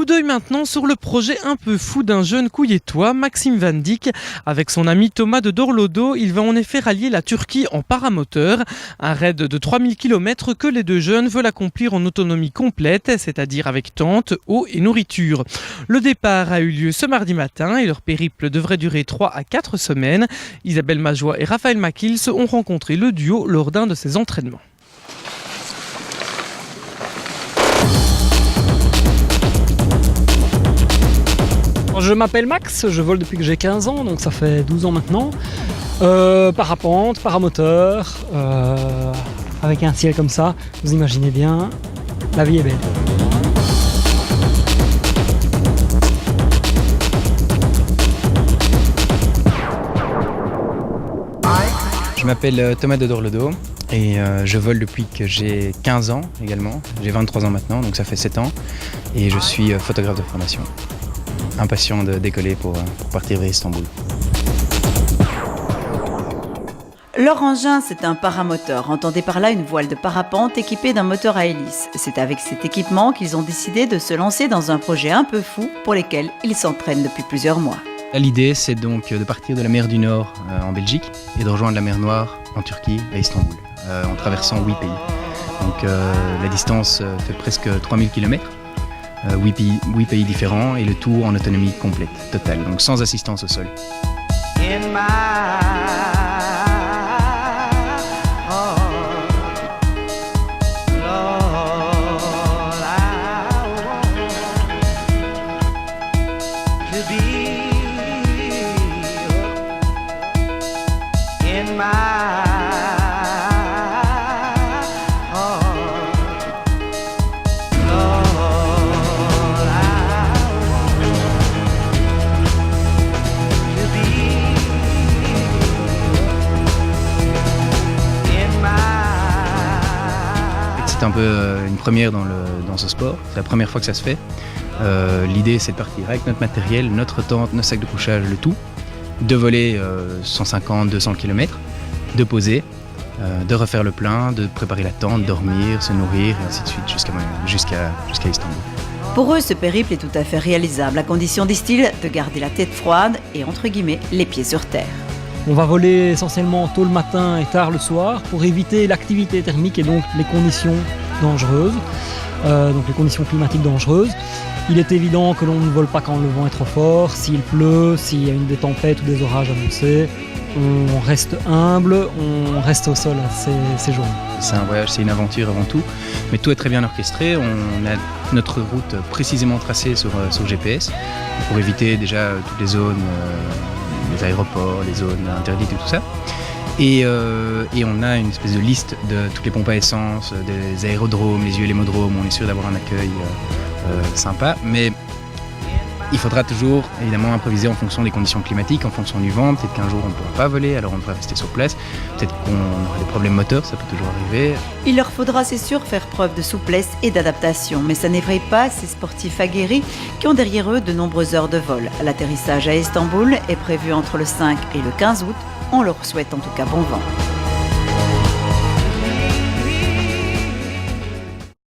d'œil maintenant sur le projet un peu fou d'un jeune Kouillétois, Maxime Van Dijk. Avec son ami Thomas de Dorlodo, il va en effet rallier la Turquie en paramoteur. Un raid de 3000 km que les deux jeunes veulent accomplir en autonomie complète, c'est-à-dire avec tente, eau et nourriture. Le départ a eu lieu ce mardi matin et leur périple devrait durer 3 à 4 semaines. Isabelle Majoie et Raphaël Makils ont rencontré le duo lors d'un de ces entraînements. Je m'appelle Max, je vole depuis que j'ai 15 ans, donc ça fait 12 ans maintenant. Parapente, paramoteur, avec un ciel comme ça, vous imaginez bien, la vie est belle. Je m'appelle Thomas de Dorlodo et je vole depuis que j'ai 15 ans également. J'ai 23 ans maintenant, donc ça fait 7 ans. Et je suis photographe de formation. Impatient de décoller pour partir vers Istanbul. Leur engin, c'est un paramoteur. Entendez par là une voile de parapente équipée d'un moteur à hélice. C'est avec cet équipement qu'ils ont décidé de se lancer dans un projet un peu fou pour lequel ils s'entraînent depuis plusieurs mois. L'idée, c'est donc de partir de la mer du Nord en Belgique et de rejoindre la mer Noire en Turquie, à Istanbul, en traversant 8 pays. Donc la distance fait presque 3000 km. 8 pays différents et le tout en autonomie complète, totale, donc sans assistance au sol. C'est un peu une première dans ce sport, c'est la première fois que ça se fait. L'idée, c'est de partir avec notre matériel, notre tente, nos sacs de couchage, le tout, de voler 150-200 km, de poser, de refaire le plein, de préparer la tente, dormir, se nourrir, et ainsi de suite, jusqu'à Istanbul. Pour eux, ce périple est tout à fait réalisable, à condition, disent-ils, de garder la tête froide et, entre guillemets, les pieds sur terre. On va voler essentiellement tôt le matin et tard le soir pour éviter l'activité thermique et donc les conditions dangereuses, donc les conditions climatiques dangereuses. Il est évident que l'on ne vole pas quand le vent est trop fort, s'il pleut, s'il y a des tempêtes ou des orages annoncés. On reste humble, on reste au sol ces jours-là. C'est un voyage, c'est une aventure avant tout, mais tout est très bien orchestré. On a notre route précisément tracée sur GPS pour éviter déjà toutes les zones, les aéroports, les zones interdites et tout ça. Et on a une espèce de liste de toutes les pompes à essence, des aérodromes, les ULM-odromes. On est sûr d'avoir un accueil sympa, mais il faudra toujours évidemment improviser en fonction des conditions climatiques, en fonction du vent. Peut-être qu'un jour on ne pourra pas voler, alors on devra rester sur place. Peut-être qu'on aura des problèmes moteurs, ça peut toujours arriver. Il leur faudra, c'est sûr, faire preuve de souplesse et d'adaptation, mais ça n'effraie pas ces sportifs aguerris qui ont derrière eux de nombreuses heures de vol. L'atterrissage à Istanbul est prévu entre le 5 et le 15 août. On leur souhaite en tout cas bon vent.